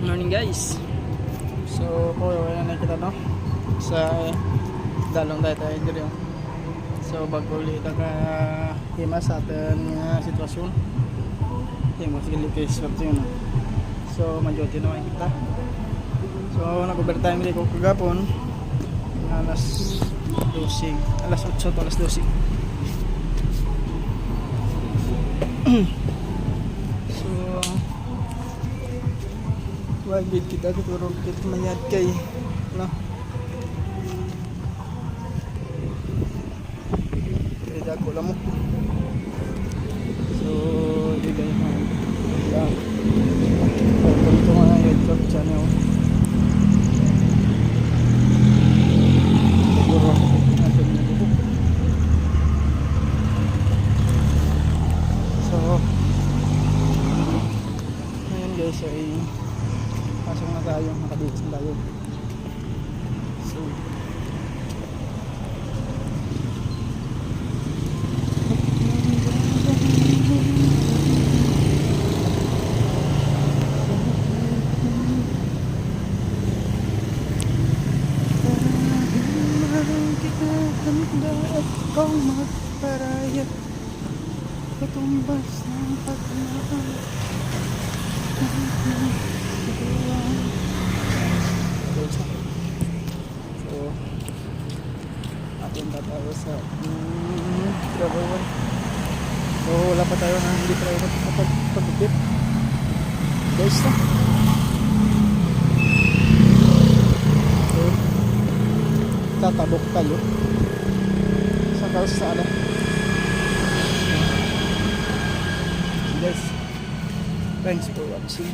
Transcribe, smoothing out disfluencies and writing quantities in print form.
Morning guys. So po wala na kita no sa dalong tayo diri. So bago ulit ka hima sa ating sitwasyon. Himo sige case swerte yun. So majority na kita. So nag-overtime rin ko kagapon alas 12, alas 8 to alas 12. So wagid kita tuturo kit manyad kay no. Kaya ko lang mo. So di ba ya. Welcome to my YouTube channel. Siguro natin dito. So ngayon guys ay pasok na tayo, nakabits na tayo. So kita handa at ikaw magparaya patumbas ng pagmahal. So atin pa tayo sa travel 1. So wala pa tayo na hindi tayo pag-update guys na. So tatabok tayo sa kalsada. So guys, thanks for watching.